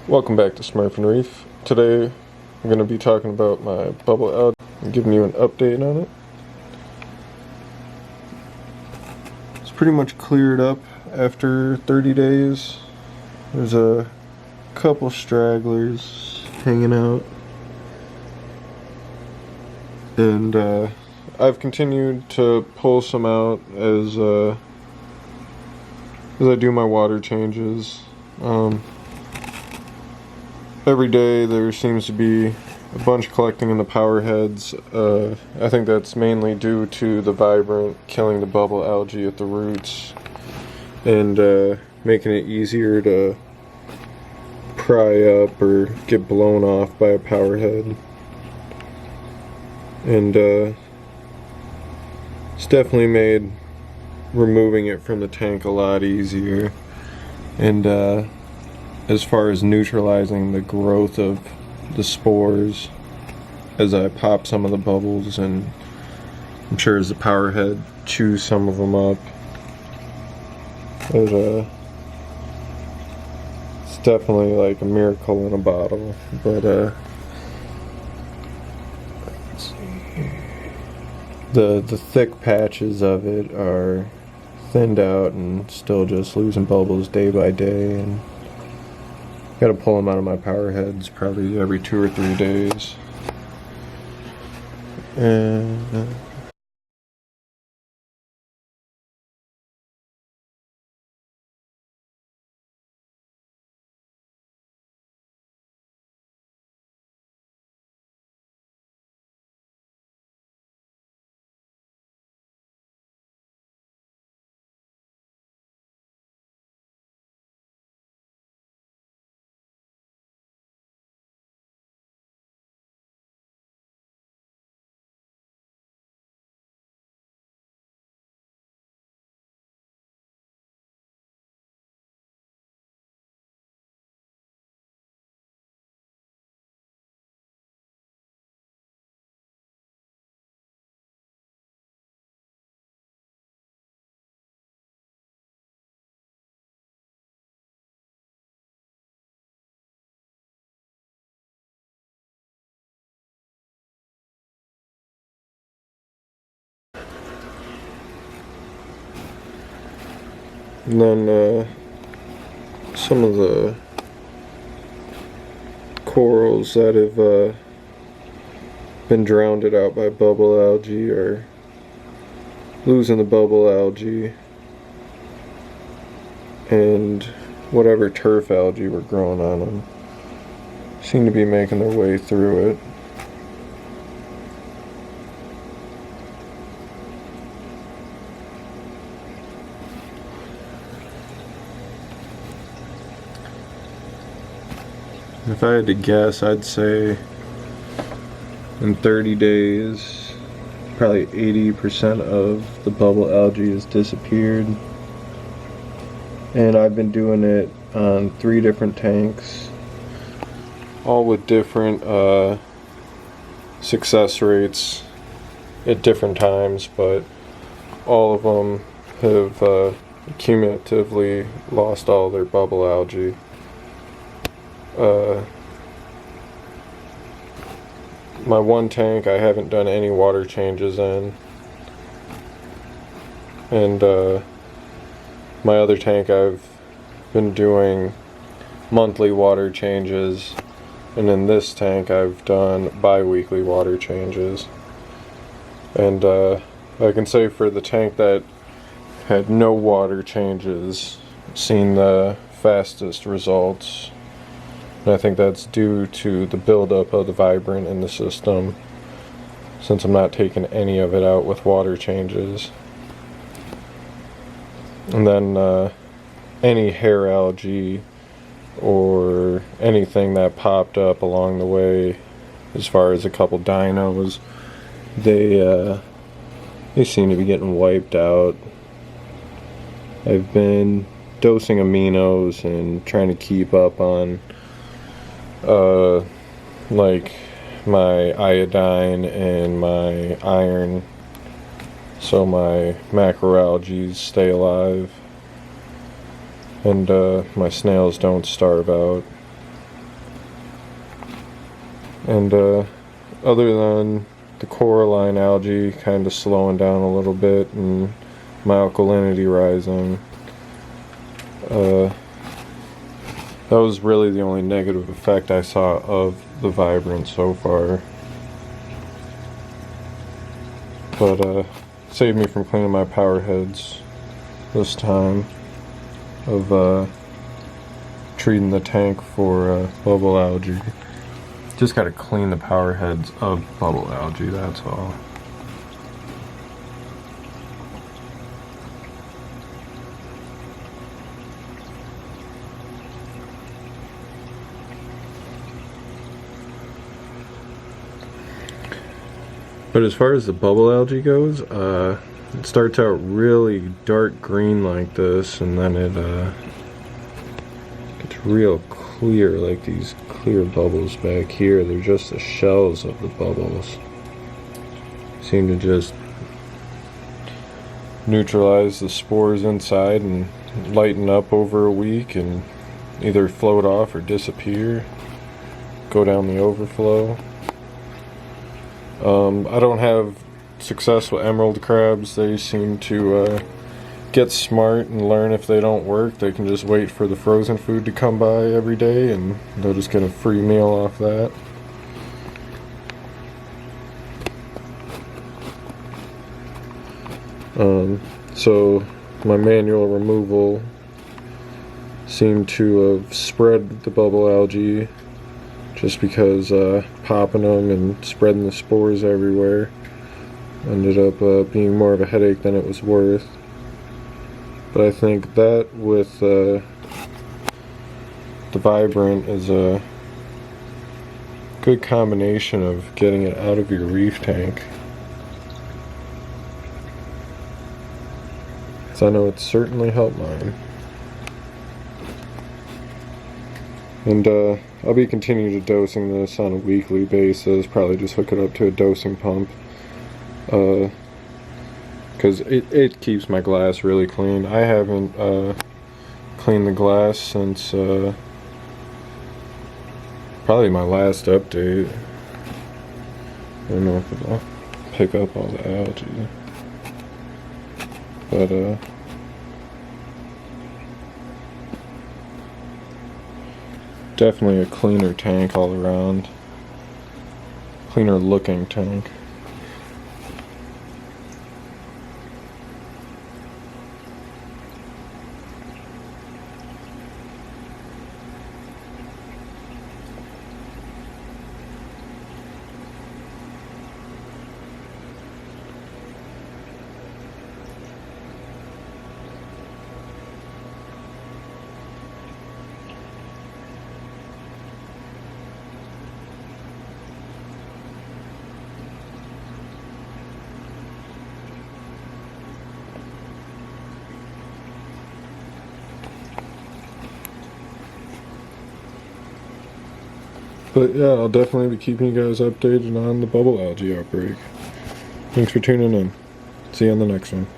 Welcome back to Smurf and Reef. Today I'm going to be talking about my bubble algae and giving you an update on it. It's pretty much cleared up after 30 days. There's a couple stragglers hanging out. And I've continued to pull some out as I do my water changes. Every day there seems to be a bunch collecting in the power heads. I think that's mainly due to the vibrant killing the bubble algae at the roots and making it easier to pry up or get blown off by a power head. And it's definitely made removing it from the tank a lot easier. And as far as neutralizing the growth of the spores as I pop some of the bubbles, and I'm sure as the power head chews some of them up, it's definitely like a miracle in a bottle. But let's see here. The thick patches of it are thinned out and still just losing bubbles day by day, and gotta pull them out of my power heads probably every 2 or 3 days. And then some of the corals that have been drowned out by bubble algae are losing the bubble algae, and whatever turf algae were growing on them seem to be making their way through it. If I had to guess, I'd say in 30 days, probably 80% of the bubble algae has disappeared. And I've been doing it on 3 different tanks, all with different success rates at different times, but all of them have cumulatively lost all their bubble algae. My one tank I haven't done any water changes in, and my other tank I've been doing monthly water changes, and in this tank I've done bi-weekly water changes. And I can say for the tank that had no water changes, seen the fastest results. And I think that's due to the buildup of the vibrant in the system, since I'm not taking any of it out with water changes. And then any hair algae or anything that popped up along the way, as far as a couple dinos, they seem to be getting wiped out. I've been dosing aminos and trying to keep up on like my iodine and my iron, so my macroalgae stay alive and my snails don't starve out. And other than the coralline algae kind of slowing down a little bit and my alkalinity rising, that was really the only negative effect I saw of the Vibrant so far. But saved me from cleaning my power heads this time of treating the tank for bubble algae. Just gotta clean the power heads of bubble algae, that's all. But as far as the bubble algae goes, it starts out really dark green like this, and then it gets real clear, like these clear bubbles back here. They're just the shells of the bubbles. Seem to just neutralize the spores inside and lighten up over a week and either float off or disappear, go down the overflow. I don't have success with emerald crabs. They seem to get smart and learn if they don't work, they can just wait for the frozen food to come by every day and they'll just get a free meal off that. So my manual removal seemed to have spread the bubble algae just because popping them and spreading the spores everywhere ended up being more of a headache than it was worth. But I think that with the Vibrant is a good combination of getting it out of your reef tank. So I know it's certainly helped mine. And I'll be continuing to dosing this on a weekly basis, probably just hook it up to a dosing pump. Because it keeps my glass really clean. I haven't cleaned the glass since probably my last update. I don't know if it'll pick up all the algae. But definitely a cleaner tank all around. Cleaner looking tank. But yeah, I'll definitely be keeping you guys updated on the bubble algae outbreak. Thanks for tuning in. See you on the next one.